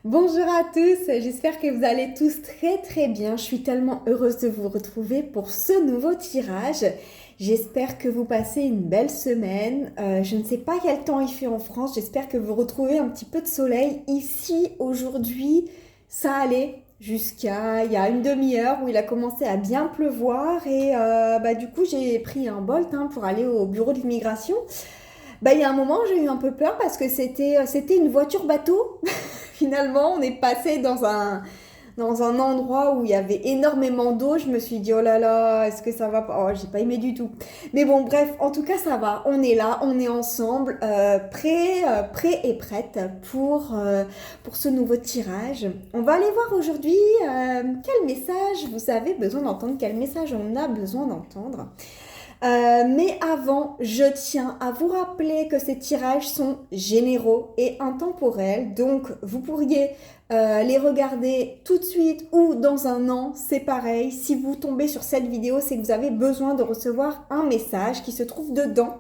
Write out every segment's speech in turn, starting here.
Bonjour à tous, j'espère que vous allez tous très bien. Je suis tellement heureuse de vous retrouver pour ce nouveau tirage. J'espère que vous passez une belle semaine. Je ne sais pas quel temps il fait en France, j'espère que vous retrouvez un petit peu de soleil. Ici, aujourd'hui, ça allait jusqu'à il y a une demi-heure où il a commencé à bien pleuvoir et du coup j'ai pris un Bolt pour aller au bureau de l'immigration. Il y a un moment, j'ai eu un peu peur parce que c'était une voiture bateau. Finalement, on est passé dans un endroit où il y avait énormément d'eau. Je me suis dit, oh là là, est-ce que ça va pas? Oh, j'ai pas aimé du tout. Mais bon, bref, en tout cas, ça va. On est là, on est ensemble, prêts et prêtes pour ce nouveau tirage. On va aller voir aujourd'hui quel message vous avez besoin d'entendre, quel message on a besoin d'entendre. Mais avant, je tiens à vous rappeler que ces tirages sont généraux et intemporels. Donc, vous pourriez les regarder tout de suite ou dans un an, c'est pareil. Si vous tombez sur cette vidéo, c'est que vous avez besoin de recevoir un message qui se trouve dedans.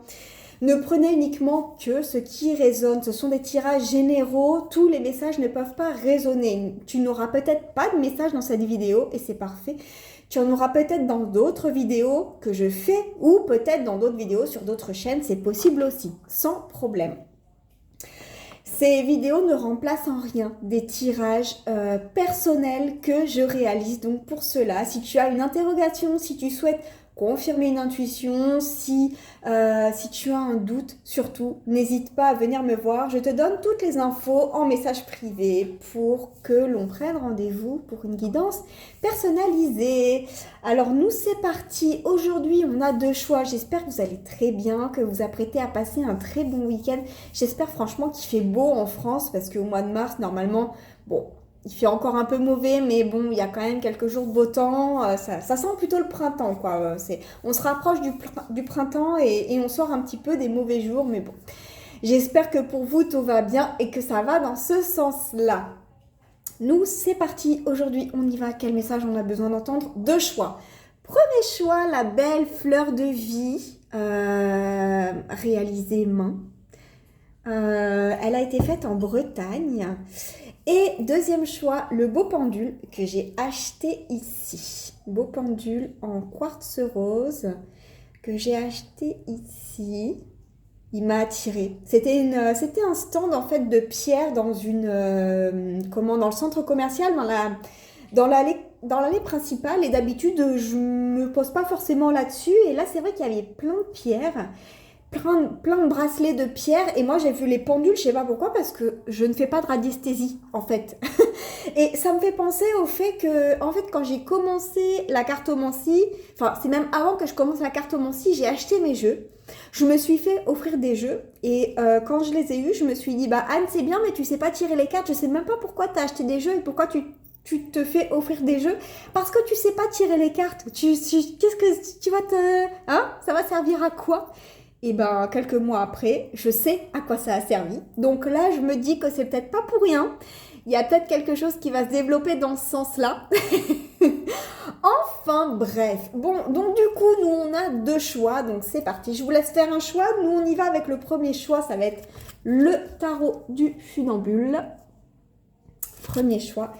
Ne prenez uniquement que ce qui résonne. Ce sont des tirages généraux. Tous les messages ne peuvent pas résonner. Tu n'auras peut-être pas de message dans cette vidéo et c'est parfait. Tu en auras peut-être dans d'autres vidéos que je fais ou peut-être dans d'autres vidéos sur d'autres chaînes. C'est possible aussi, sans problème. Ces vidéos ne remplacent en rien des tirages personnels que je réalise. Donc pour cela, si tu as une interrogation, si tu souhaites confirmer une intuition, si tu as un doute, surtout, n'hésite pas à venir me voir. Je te donne toutes les infos en message privé pour que l'on prenne rendez-vous pour une guidance personnalisée. Alors nous, c'est parti. Aujourd'hui, on a deux choix. J'espère que vous allez très bien, que vous apprêtez à passer un très bon week-end. J'espère franchement qu'il fait beau en France parce qu'au mois de mars, normalement, bon, il fait encore un peu mauvais, mais bon, il y a quand même quelques jours de beau temps. Ça sent plutôt le printemps, quoi. On se rapproche du printemps et on sort un petit peu des mauvais jours, mais bon. J'espère que pour vous, tout va bien et que ça va dans ce sens-là. Nous, c'est parti. Aujourd'hui, on y va. Quel message on a besoin d'entendre? Deux choix. Premier choix, la belle fleur de vie réalisée main. Elle a été faite en Bretagne. Et deuxième choix, le beau pendule que j'ai acheté ici. Beau pendule en quartz rose que j'ai acheté ici. Il m'a attiré. C'était un stand en fait de pierre dans dans le centre commercial, dans l'allée principale. Et d'habitude, je me pose pas forcément là-dessus. Et là, c'est vrai qu'il y avait plein de pierres. Plein de bracelets de pierre et moi j'ai vu les pendules, je sais pas pourquoi, parce que je ne fais pas de radiesthésie en fait. Et ça me fait penser au fait que en fait quand j'ai commencé la cartomancie, enfin c'est même avant que je commence la cartomancie, j'ai acheté mes jeux. Je me suis fait offrir des jeux et quand je les ai eus, je me suis dit bah Anne c'est bien mais tu sais pas tirer les cartes, je sais même pas pourquoi tu as acheté des jeux et pourquoi tu te fais offrir des jeux parce que tu sais pas tirer les cartes. Qu'est-ce que tu vas te... Hein? Ça va servir à quoi? Et quelques mois après, je sais à quoi ça a servi. Donc là, je me dis que c'est peut-être pas pour rien. Il y a peut-être quelque chose qui va se développer dans ce sens-là. Enfin, bref. Bon, donc du coup, nous, on a deux choix. Donc c'est parti. Je vous laisse faire un choix. Nous, on y va avec le premier choix. Ça va être le tarot du funambule. Premier choix.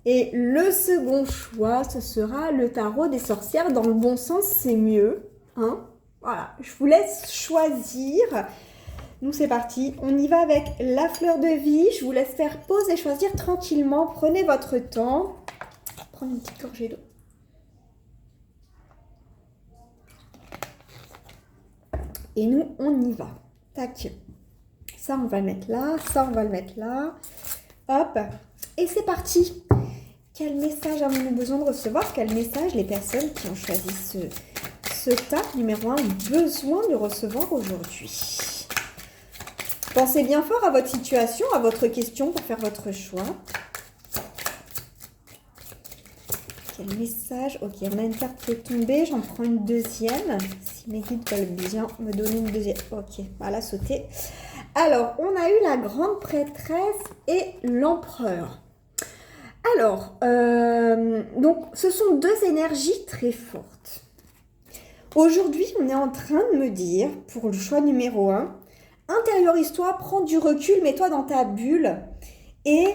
Et le second choix, ce sera le tarot des sorcières. Dans le bon sens, c'est mieux. Hein? Voilà, je vous laisse choisir. Nous, c'est parti. On y va avec la fleur de vie. Je vous laisse faire pause et choisir tranquillement. Prenez votre temps. Prendre une petite gorgée d'eau. Et nous, on y va. Tac. Ça, on va le mettre là. Ça, on va le mettre là. Hop. Et c'est parti. Quel message avons-nous besoin de recevoir? Quel message les personnes qui ont choisi ce tas numéro 1 ont besoin de recevoir aujourd'hui? Pensez bien fort à votre situation, à votre question pour faire votre choix. Quel message? Ok, on a une carte qui est tombée. J'en prends une deuxième. Si mes guides veulent bien me donner une deuxième. Ok, elle a sauté. Alors, on a eu la grande prêtresse et l'empereur. Alors, donc, ce sont deux énergies très fortes. Aujourd'hui, on est en train de me dire, pour le choix numéro 1, intériorise-toi, prends du recul, mets-toi dans ta bulle et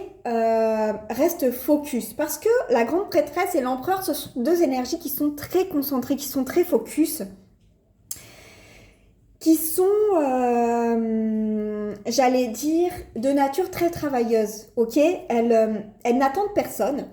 reste focus. Parce que la grande prêtresse et l'empereur, ce sont deux énergies qui sont très concentrées, qui sont très focus, qui sont, j'allais dire, de nature très travailleuse, ok? Elles n'attendent personne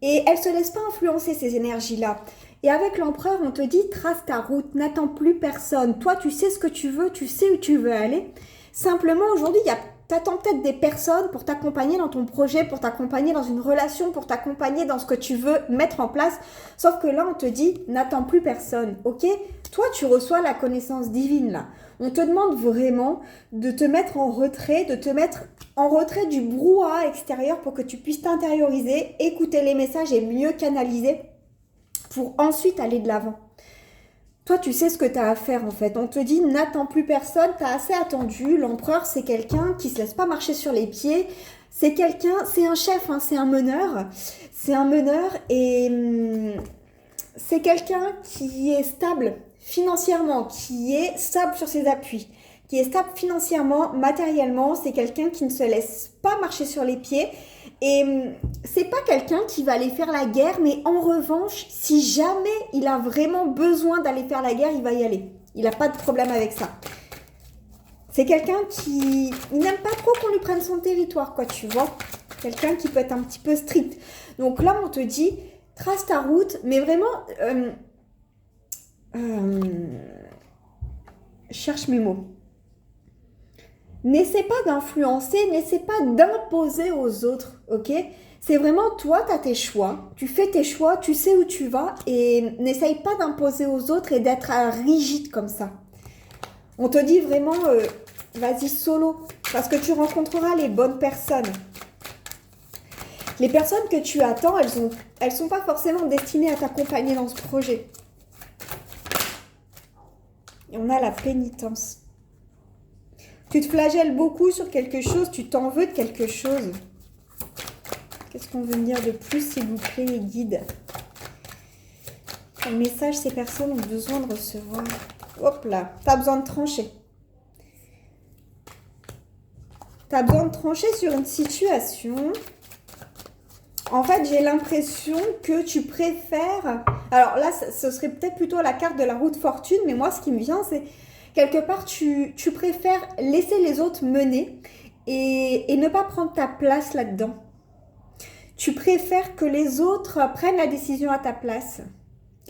et elles ne se laissent pas influencer ces énergies-là. Et avec l'empereur, on te dit, trace ta route, n'attends plus personne. Toi, tu sais ce que tu veux, tu sais où tu veux aller. Simplement, aujourd'hui, t'attends peut-être des personnes pour t'accompagner dans ton projet, pour t'accompagner dans une relation, pour t'accompagner dans ce que tu veux mettre en place. Sauf que là, on te dit, n'attends plus personne, ok? Toi, tu reçois la connaissance divine, là. On te demande vraiment de te mettre en retrait, de te mettre en retrait du brouhaha extérieur pour que tu puisses t'intérioriser, écouter les messages et mieux canaliser pour ensuite aller de l'avant. Toi, tu sais ce que tu as à faire en fait. On te dit, n'attends plus personne, tu as assez attendu. L'empereur, c'est quelqu'un qui ne se laisse pas marcher sur les pieds. C'est un chef, hein, c'est un meneur. C'est un meneur et c'est quelqu'un qui est stable financièrement, qui est stable sur ses appuis, qui est stable financièrement, matériellement. C'est quelqu'un qui ne se laisse pas marcher sur les pieds. Et c'est pas quelqu'un qui va aller faire la guerre, mais en revanche, si jamais il a vraiment besoin d'aller faire la guerre, il va y aller. Il n'a pas de problème avec ça. C'est quelqu'un qui n'aime pas trop qu'on lui prenne son territoire, quoi, tu vois. Quelqu'un qui peut être un petit peu strict. Donc là, on te dit, trace ta route, mais vraiment, cherche mes mots. N'essaie pas d'influencer, n'essaie pas d'imposer aux autres, ok? C'est vraiment toi, tu as tes choix, tu fais tes choix, tu sais où tu vas et n'essaye pas d'imposer aux autres et d'être rigide comme ça. On te dit vraiment, vas-y solo, parce que tu rencontreras les bonnes personnes. Les personnes que tu attends, elles sont pas forcément destinées à t'accompagner dans ce projet. Et on a la pénitence. Tu te flagelles beaucoup sur quelque chose, tu t'en veux de quelque chose. Qu'est-ce qu'on veut me dire de plus, s'il vous plaît, les guides? Quel message ces personnes ont besoin de recevoir? Hop là, tu as besoin de trancher. Tu as besoin de trancher sur une situation. En fait, j'ai l'impression que tu préfères... Alors là, ce serait peut-être plutôt la carte de la roue de fortune, mais moi, ce qui me vient, c'est... Quelque part, tu préfères laisser les autres mener et ne pas prendre ta place là-dedans. Tu préfères que les autres prennent la décision à ta place.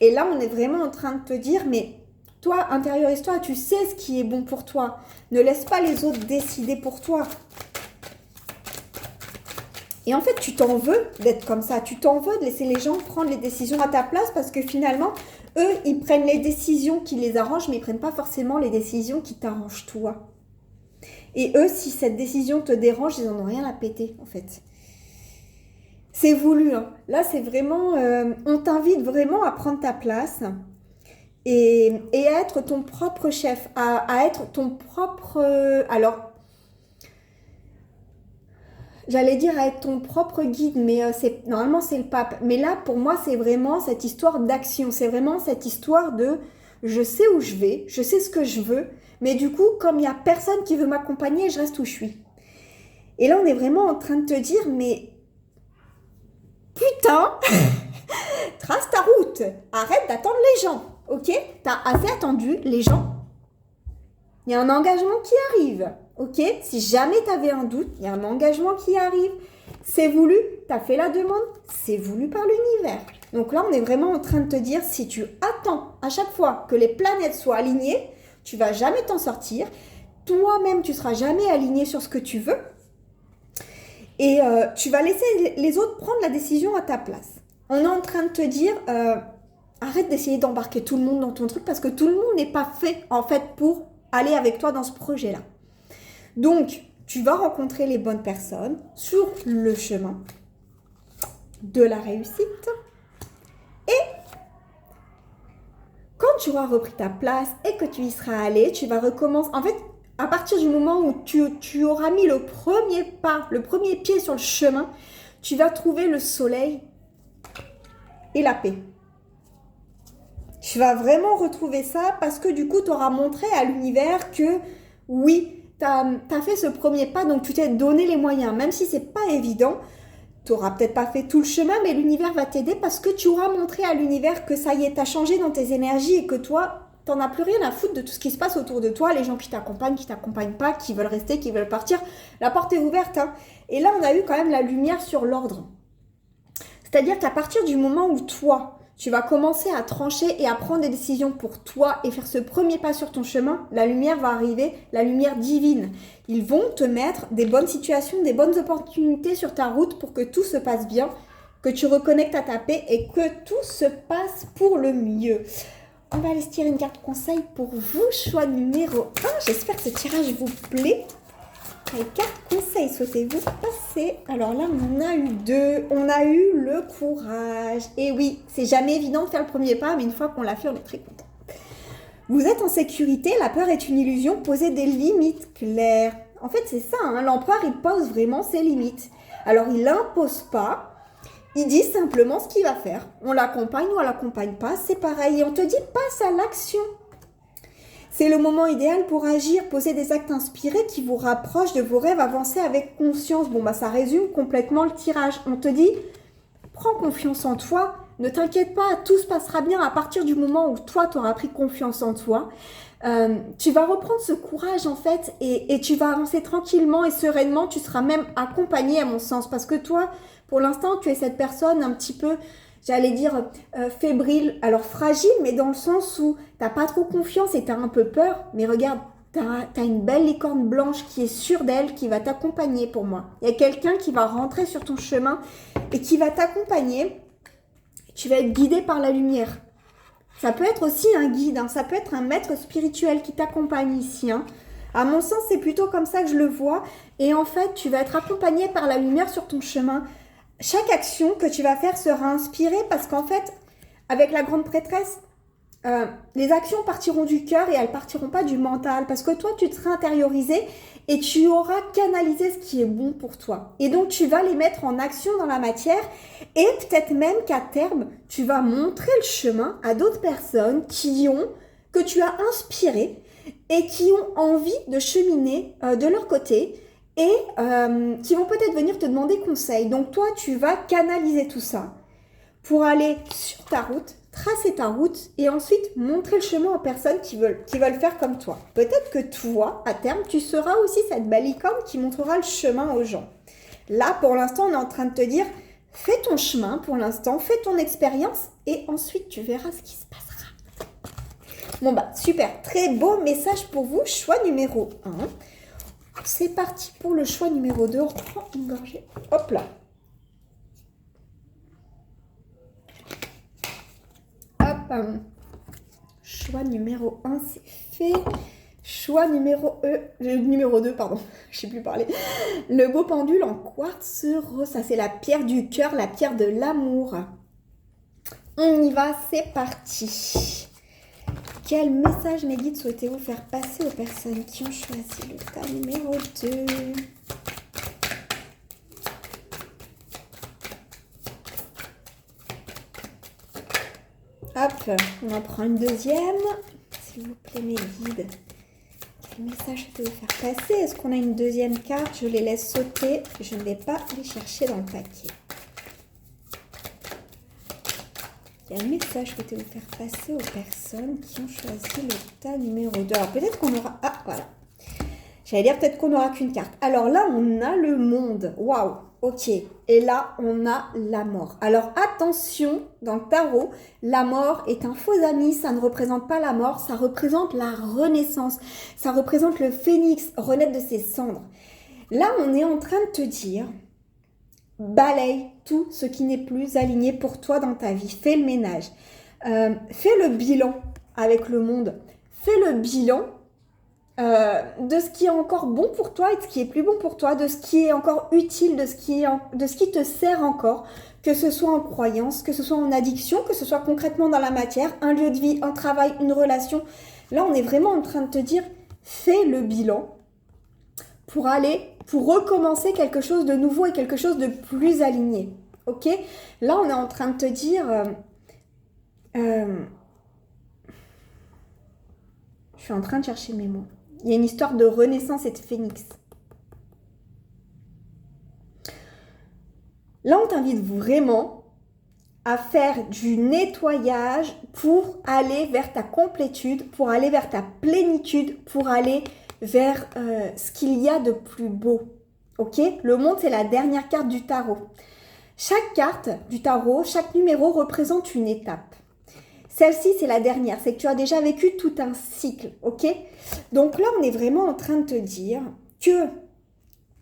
Et là, on est vraiment en train de te dire, mais toi, intériorise-toi, tu sais ce qui est bon pour toi. Ne laisse pas les autres décider pour toi. Et en fait, tu t'en veux d'être comme ça. Tu t'en veux de laisser les gens prendre les décisions à ta place parce que finalement... Eux, ils prennent les décisions qui les arrangent, mais ils ne prennent pas forcément les décisions qui t'arrangent toi. Et eux, si cette décision te dérange, ils n'en ont rien à péter, en fait. C'est voulu, hein. Là, c'est vraiment... on t'invite vraiment à prendre ta place et à être ton propre chef, à être ton propre... alors, j'allais dire à être ton propre guide, mais normalement c'est le pape. Mais là, pour moi, c'est vraiment cette histoire d'action. C'est vraiment cette histoire de je sais où je vais, je sais ce que je veux, mais du coup, comme il n'y a personne qui veut m'accompagner, je reste où je suis. Et là, on est vraiment en train de te dire, mais putain, trace ta route, arrête d'attendre les gens, ok? T'as assez attendu les gens. Il y a un engagement qui arrive. Ok, si jamais tu avais un doute, il y a un engagement qui arrive. C'est voulu, tu as fait la demande, c'est voulu par l'univers. Donc là, on est vraiment en train de te dire, si tu attends à chaque fois que les planètes soient alignées, tu vas jamais t'en sortir. Toi-même, tu seras jamais aligné sur ce que tu veux. Et tu vas laisser les autres prendre la décision à ta place. On est en train de te dire, arrête d'essayer d'embarquer tout le monde dans ton truc parce que tout le monde n'est pas fait, en fait, pour aller avec toi dans ce projet-là. Donc, tu vas rencontrer les bonnes personnes sur le chemin de la réussite. Et quand tu auras repris ta place et que tu y seras allé, tu vas recommencer. En fait, à partir du moment où tu auras mis le premier pas, le premier pied sur le chemin, tu vas trouver le soleil et la paix. Tu vas vraiment retrouver ça parce que du coup, tu auras montré à l'univers que oui, tu as fait ce premier pas, donc tu t'es donné les moyens. Même si ce n'est pas évident, Tu n'auras peut-être pas fait tout le chemin, mais l'univers va t'aider parce que tu auras montré à l'univers que ça y est, tu as changé dans tes énergies et que toi, t'en as plus rien à foutre de tout ce qui se passe autour de toi, les gens qui t'accompagnent pas, qui veulent rester, qui veulent partir. La porte est ouverte. Hein. Et là, on a eu quand même la lumière sur l'ordre. C'est-à-dire qu'à partir du moment où toi, tu vas commencer à trancher et à prendre des décisions pour toi et faire ce premier pas sur ton chemin, la lumière va arriver, la lumière divine. Ils vont te mettre des bonnes situations, des bonnes opportunités sur ta route pour que tout se passe bien, que tu reconnectes à ta paix et que tout se passe pour le mieux. On va aller se tirer une carte conseil pour vous, choix numéro 1. J'espère que ce tirage vous plaît. Quelle carte conseil souhaitez-vous passer? Alors là, on a eu 2. On a eu le courage. Et oui, c'est jamais évident de faire le premier pas, mais une fois qu'on l'a fait, on est très content. Vous êtes en sécurité, la peur est une illusion, posez des limites claires. En fait, c'est ça, hein, l'empereur, il pose vraiment ses limites. Alors, il n'impose pas. Il dit simplement ce qu'il va faire. On l'accompagne ou on l'accompagne pas, c'est pareil. Et on te dit, passe à l'action. C'est le moment idéal pour agir, poser des actes inspirés qui vous rapprochent de vos rêves, avancer avec conscience. Bon, bah ça résume complètement le tirage. On te dit, prends confiance en toi, ne t'inquiète pas, tout se passera bien à partir du moment où toi, tu auras pris confiance en toi. Tu vas reprendre ce courage en fait et tu vas avancer tranquillement et sereinement. Tu seras même accompagné à mon sens parce que toi, pour l'instant, tu es cette personne un petit peu, j'allais dire, fébrile, alors fragile, mais dans le sens où tu n'as pas trop confiance et tu as un peu peur. Mais regarde, tu as une belle licorne blanche qui est sûre d'elle, qui va t'accompagner pour moi. Il y a quelqu'un qui va rentrer sur ton chemin et qui va t'accompagner. Tu vas être guidé par la lumière. Ça peut être aussi un guide, hein. Ça peut être un maître spirituel qui t'accompagne ici. Hein. À mon sens, c'est plutôt comme ça que je le vois. Et en fait, tu vas être accompagné par la lumière sur ton chemin. Chaque action que tu vas faire sera inspirée parce qu'en fait, avec la grande prêtresse, les actions partiront du cœur et elles partiront pas du mental parce que toi, tu te seras intériorisé et tu auras canalisé ce qui est bon pour toi. Et donc, tu vas les mettre en action dans la matière et peut-être même qu'à terme, tu vas montrer le chemin à d'autres personnes que tu as inspirées et qui ont envie de cheminer de leur côté et qui vont peut-être venir te demander conseil. Donc, toi, tu vas canaliser tout ça pour aller sur ta route, tracer ta route et ensuite montrer le chemin aux personnes qui veulent faire comme toi. Peut-être que toi, à terme, tu seras aussi cette belle licorne qui montrera le chemin aux gens. Là, pour l'instant, on est en train de te dire, fais ton chemin pour l'instant, fais ton expérience et ensuite tu verras ce qui se passera. Bon bah, super, très beau message pour vous, choix numéro 1. C'est parti pour le choix numéro 2, on reprend une gorgée, hop là. Choix numéro 1, c'est fait. Choix numéro 2, pardon, je sais plus parler. Le beau pendule en quartz rose, ça c'est la pierre du cœur, la pierre de l'amour. On y va, c'est parti. Quel message mes guides souhaitez-vous faire passer aux personnes qui ont choisi le tas numéro 2? Hop, on en prend une deuxième. S'il vous plaît, mes guides. Quel message je peux vous faire passer? Est-ce qu'on a une deuxième carte? Je les laisse sauter. Je ne vais pas les chercher dans le paquet. Quel message souhaitez-vous faire passer aux personnes qui ont choisi le tas numéro 2? Alors, peut-être qu'on aura... Ah, voilà. J'allais dire peut-être qu'on n'aura qu'une carte. Alors là, on a le monde. Waouh! Ok, et là, on a la mort. Alors attention, dans le tarot, la mort est un faux ami, ça ne représente pas la mort, ça représente la renaissance, ça représente le phénix, renaître de ses cendres. Là, on est en train de te dire, balaye tout ce qui n'est plus aligné pour toi dans ta vie, fais le ménage, fais le bilan avec le monde, fais le bilan de ce qui est encore bon pour toi et de ce qui est plus bon pour toi, de ce qui est encore utile, de ce qui te sert encore, que ce soit en croyance, que ce soit en addiction, que ce soit concrètement dans la matière, un lieu de vie, un travail, une relation. Là, on est vraiment en train de te dire, fais le bilan pour recommencer quelque chose de nouveau et quelque chose de plus aligné. Ok? Là, on est en train de te dire... je suis en train de chercher mes mots. Il y a une histoire de renaissance et de phénix. Là, on t'invite vraiment à faire du nettoyage pour aller vers ta complétude, pour aller vers ta plénitude, pour aller vers ce qu'il y a de plus beau. Ok? Le monde, c'est la dernière carte du tarot. Chaque carte du tarot, chaque numéro représente une étape. Celle-ci, c'est la dernière, c'est que tu as déjà vécu tout un cycle, ok? Donc là, on est vraiment en train de te dire que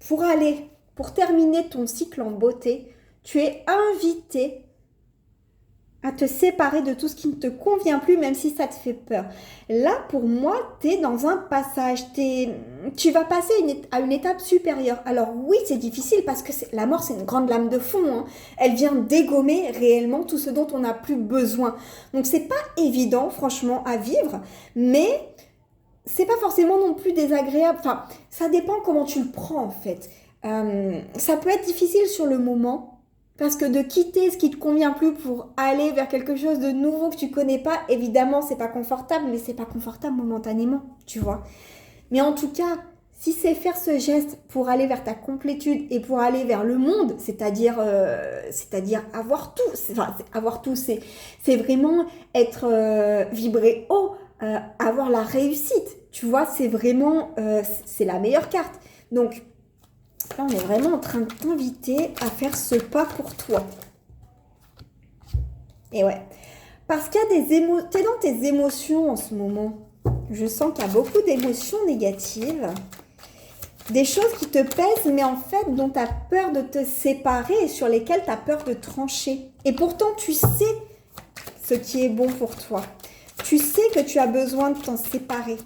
pour terminer ton cycle en beauté, tu es invité à te séparer de tout ce qui ne te convient plus, même si ça te fait peur. Là, pour moi, tu es dans un passage, tu vas passer à une étape supérieure. Alors oui, c'est difficile parce que la mort, c'est une grande lame de fond, hein. Elle vient dégommer réellement tout ce dont on n'a plus besoin. Donc c'est pas évident, franchement, à vivre, mais c'est pas forcément non plus désagréable. Enfin, ça dépend comment tu le prends, en fait. Ça peut être difficile sur le moment, parce que de quitter ce qui te convient plus pour aller vers quelque chose de nouveau que tu connais pas, évidemment, c'est pas confortable, mais c'est pas confortable momentanément, tu vois. Mais en tout cas, si c'est faire ce geste pour aller vers ta complétude et pour aller vers le monde, c'est-à-dire avoir tout, c'est vraiment être vibré haut, avoir la réussite, tu vois, c'est vraiment, c'est la meilleure carte. Donc, là, on est vraiment en train de t'inviter à faire ce pas pour toi. Et ouais. Parce qu'il y a t'es dans tes émotions en ce moment. Je sens qu'il y a beaucoup d'émotions négatives. Des choses qui te pèsent, mais en fait, dont tu as peur de te séparer et sur lesquelles tu as peur de trancher. Et pourtant, tu sais ce qui est bon pour toi. Tu sais que tu as besoin de t'en séparer.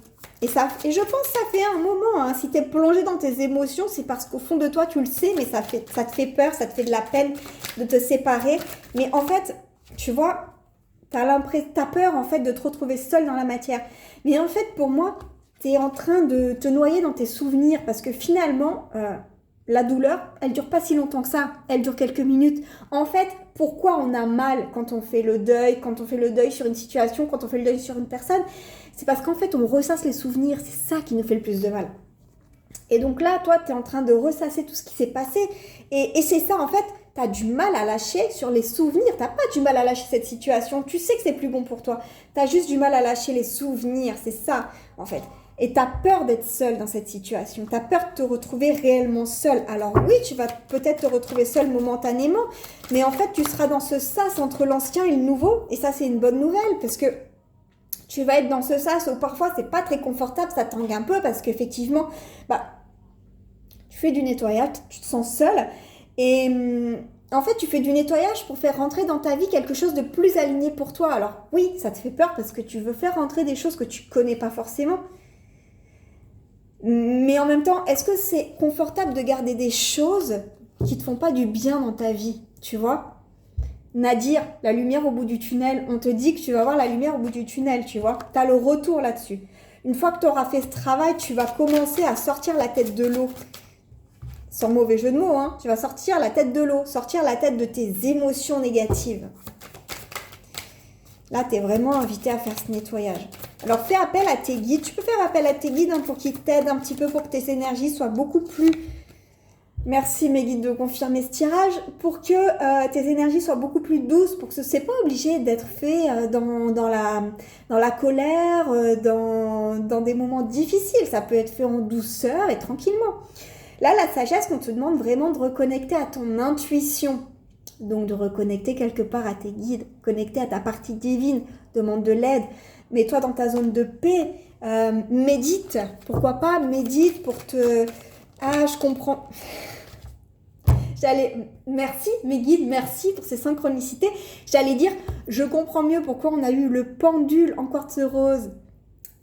Et je pense que ça fait un moment, hein. Si tu es plongé dans tes émotions, c'est parce qu'au fond de toi, tu le sais, mais ça te fait peur, ça te fait de la peine de te séparer. Mais en fait, tu vois, t'as peur en fait de te retrouver seule dans la matière. Mais en fait, pour moi, tu es en train de te noyer dans tes souvenirs parce que finalement, la douleur, elle dure pas si longtemps que ça. Elle dure quelques minutes. En fait, pourquoi on a mal quand on fait le deuil, sur une situation, quand on fait le deuil sur une personne? C'est parce qu'en fait, on ressasse les souvenirs. C'est ça qui nous fait le plus de mal. Et donc là, toi, tu es en train de ressasser tout ce qui s'est passé. Et c'est ça, en fait, tu as du mal à lâcher sur les souvenirs. Tu n'as pas du mal à lâcher cette situation. Tu sais que c'est plus bon pour toi. Tu as juste du mal à lâcher les souvenirs. C'est ça, en fait. Et tu as peur d'être seule dans cette situation. Tu as peur de te retrouver réellement seule. Alors oui, tu vas peut-être te retrouver seule momentanément. Mais en fait, tu seras dans ce sas entre l'ancien et le nouveau. Et ça, c'est une bonne nouvelle parce que tu vas être dans ce sas où parfois c'est pas très confortable, ça tangue un peu parce qu'effectivement, tu fais du nettoyage, tu te sens seule et en fait tu fais du nettoyage pour faire rentrer dans ta vie quelque chose de plus aligné pour toi. Alors oui, ça te fait peur parce que tu veux faire rentrer des choses que tu connais pas forcément. Mais en même temps, est-ce que c'est confortable de garder des choses qui te font pas du bien dans ta vie, tu vois ? Nadir, la lumière au bout du tunnel, on te dit que tu vas voir la lumière au bout du tunnel, tu vois. Tu as le retour là-dessus. Une fois que tu auras fait ce travail, tu vas commencer à sortir la tête de l'eau. Sans mauvais jeu de mots, hein. Tu vas sortir la tête de l'eau, sortir la tête de tes émotions négatives. Là, tu es vraiment invité à faire ce nettoyage. Alors, fais appel à tes guides. Tu peux faire appel à tes guides pour qu'ils t'aident un petit peu pour que tes énergies soient beaucoup plus... Merci mes guides de confirmer ce tirage pour que tes énergies soient beaucoup plus douces, pour que ce n'est pas obligé d'être fait dans la colère, dans des moments difficiles. Ça peut être fait en douceur et tranquillement. Là, la sagesse, on te demande vraiment de reconnecter à ton intuition. Donc de reconnecter quelque part à tes guides, connecter à ta partie divine, demande de l'aide. Mets-toi dans ta zone de paix, médite. Pourquoi pas, médite pour te... Ah, je comprends... Merci mes guides, merci pour ces synchronicités. J'allais dire, je comprends mieux pourquoi on a eu le pendule en quartz rose.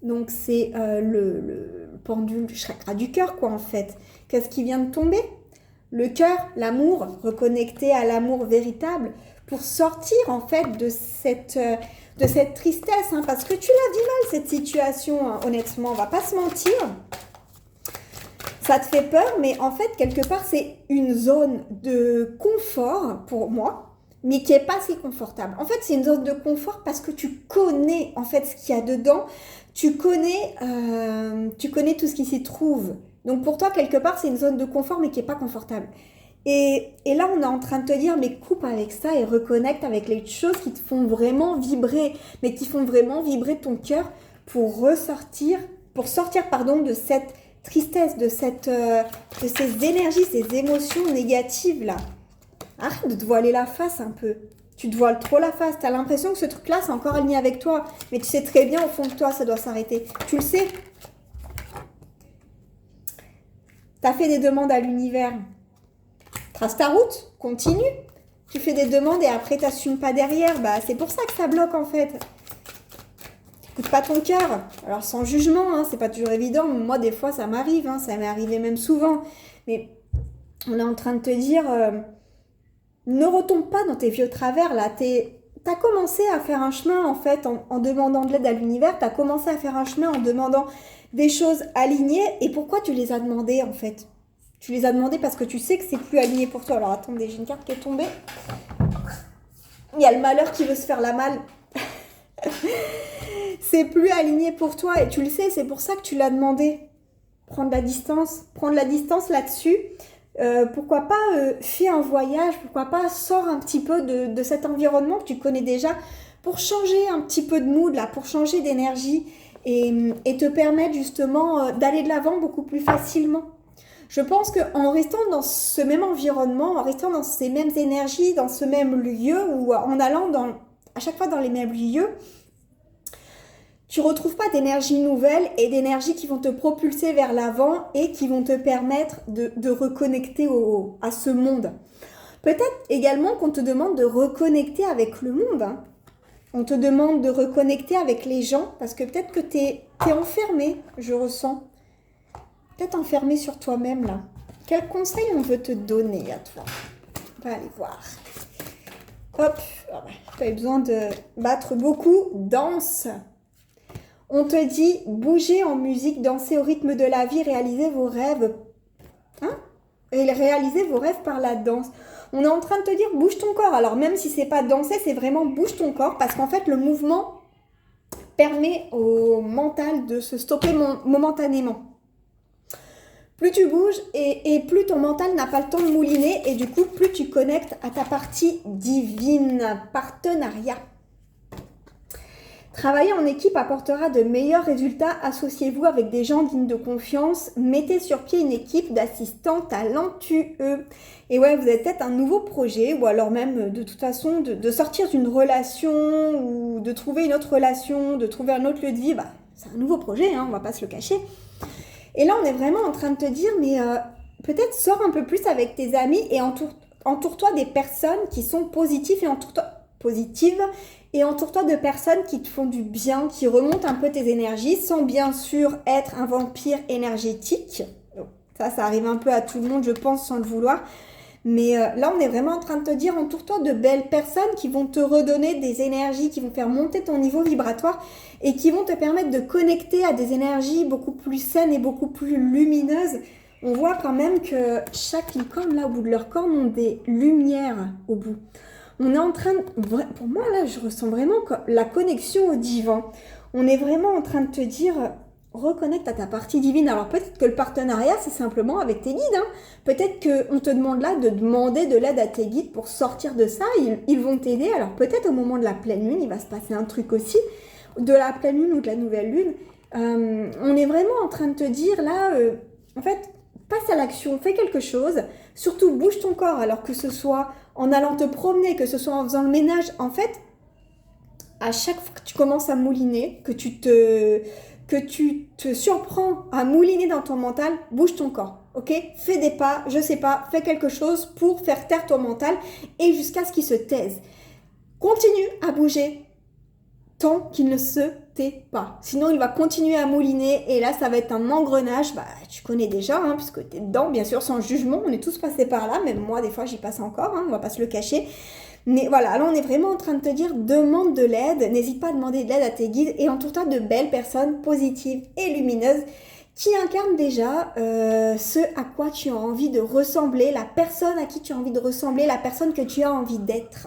Donc c'est le pendule chakra du cœur quoi en fait. Qu'est-ce qui vient de tomber? Le cœur, l'amour, reconnecter à l'amour véritable pour sortir en fait de cette tristesse. Hein, parce que tu l'as dit mal cette situation, hein, honnêtement, on va pas se mentir. Ça te fait peur, mais en fait, quelque part, c'est une zone de confort pour moi, mais qui n'est pas si confortable. En fait, c'est une zone de confort parce que tu connais en fait ce qu'il y a dedans, tu connais tout ce qui s'y trouve. Donc pour toi, quelque part, c'est une zone de confort, mais qui n'est pas confortable. Et là, on est en train de te dire, mais coupe avec ça et reconnecte avec les choses qui te font vraiment vibrer, mais qui font vraiment vibrer ton cœur pour sortir, pardon, de cette tristesse, de ces énergies, ces émotions négatives là. Arrête de te voiler la face un peu. Tu te voiles trop la face. Tu as l'impression que ce truc-là, c'est encore aligné avec toi. Mais tu sais très bien au fond de toi, ça doit s'arrêter. Tu le sais. Tu as fait des demandes à l'univers. Trace ta route, continue. Tu fais des demandes et après tu n'assumes pas derrière. Bah, c'est pour ça que ça bloque en fait. Écoute pas ton cœur. Alors sans jugement, hein, c'est pas toujours évident. Moi, des fois, ça m'arrive. Hein, ça m'est arrivé même souvent. Mais on est en train de te dire... ne retombe pas dans tes vieux travers là. T'as commencé à faire un chemin en fait en demandant de l'aide à l'univers. T'as commencé à faire un chemin en demandant des choses alignées. Et pourquoi tu les as demandées en fait? Tu les as demandées parce que tu sais que c'est plus aligné pour toi. Alors attendez, j'ai une carte qui est tombée. Il y a le malheur qui veut se faire la malle. C'est plus aligné pour toi et tu le sais, c'est pour ça que tu l'as demandé. Prendre la distance là-dessus. Pourquoi pas fais un voyage, pourquoi pas sors un petit peu de cet environnement que tu connais déjà pour changer un petit peu de mood là, pour changer d'énergie et te permettre justement d'aller de l'avant beaucoup plus facilement. Je pense qu'en restant dans ce même environnement, en restant dans ces mêmes énergies, dans ce même lieu ou en allant à chaque fois dans les mêmes lieux, tu ne retrouves pas d'énergie nouvelle et d'énergie qui vont te propulser vers l'avant et qui vont te permettre de reconnecter à ce monde. Peut-être également qu'on te demande de reconnecter avec le monde. Hein. On te demande de reconnecter avec les gens parce que peut-être que tu es enfermé, je ressens. Peut-être enfermé sur toi-même là. Quel conseil on veut te donner à toi? On va aller voir. Hop, tu as besoin de battre beaucoup. Danse. On te dit, bougez en musique, dansez au rythme de la vie, réalisez vos rêves. Hein? Et réalisez vos rêves par la danse. On est en train de te dire, bouge ton corps. Alors même si c'est pas danser, c'est vraiment bouge ton corps. Parce qu'en fait, le mouvement permet au mental de se stopper momentanément. Plus tu bouges et plus ton mental n'a pas le temps de mouliner. Et du coup, plus tu connectes à ta partie divine. Partenariat. Travailler en équipe apportera de meilleurs résultats. Associez-vous avec des gens dignes de confiance. Mettez sur pied une équipe d'assistants talentueux. Et ouais, vous avez peut-être un nouveau projet ou alors même de toute façon de sortir d'une relation ou de trouver une autre relation, de trouver un autre lieu de vie. Bah, c'est un nouveau projet, hein, on va pas se le cacher. Et là, on est vraiment en train de te dire, mais peut-être sors un peu plus avec tes amis et entoure-toi des personnes qui sont positives et entoure-toi de personnes qui te font du bien, qui remontent un peu tes énergies, sans bien sûr être un vampire énergétique. Ça arrive un peu à tout le monde, je pense, sans le vouloir. Mais là, on est vraiment en train de te dire, entoure-toi de belles personnes qui vont te redonner des énergies, qui vont faire monter ton niveau vibratoire et qui vont te permettre de connecter à des énergies beaucoup plus saines et beaucoup plus lumineuses. On voit quand même que chaque licorne, là, au bout de leur corne, ont des lumières au bout. On est en train pour moi là, je ressens vraiment la connexion au divin. On est vraiment en train de te dire, reconnecte à ta partie divine. Alors peut-être que le partenariat, c'est simplement avec tes guides. Hein. Peut-être qu'on te demande là de demander de l'aide à tes guides pour sortir de ça. Ils vont t'aider. Alors peut-être au moment de la pleine lune, il va se passer un truc aussi. De la pleine lune ou de la nouvelle lune. On est vraiment en train de te dire là, en fait, passe à l'action, fais quelque chose. Surtout, bouge ton corps, alors que ce soit en allant te promener, que ce soit en faisant le ménage. En fait, à chaque fois que tu commences à mouliner, que tu te surprends à mouliner dans ton mental, bouge ton corps, ok? Fais des pas, je sais pas, fais quelque chose pour faire taire ton mental et jusqu'à ce qu'il se taise. Continue à bouger tant qu'il ne se tait pas. Sinon, il va continuer à mouliner et là, ça va être un engrenage. Bah, tu connais déjà, hein, puisque tu es dedans, bien sûr, sans jugement. On est tous passés par là, même moi, des fois, j'y passe encore, hein, on va pas se le cacher. Mais voilà, là, on est vraiment en train de te dire, demande de l'aide. N'hésite pas à demander de l'aide à tes guides et entoure-toi de belles personnes positives et lumineuses qui incarnent déjà ce à quoi tu as envie de ressembler, la personne à qui tu as envie de ressembler, la personne que tu as envie d'être.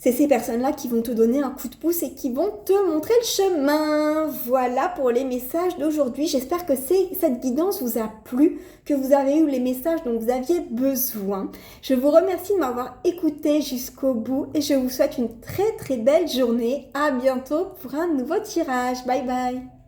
C'est ces personnes-là qui vont te donner un coup de pouce et qui vont te montrer le chemin. Voilà pour les messages d'aujourd'hui. J'espère que cette guidance vous a plu, que vous avez eu les messages dont vous aviez besoin. Je vous remercie de m'avoir écouté jusqu'au bout et je vous souhaite une très très belle journée. À bientôt pour un nouveau tirage. Bye bye.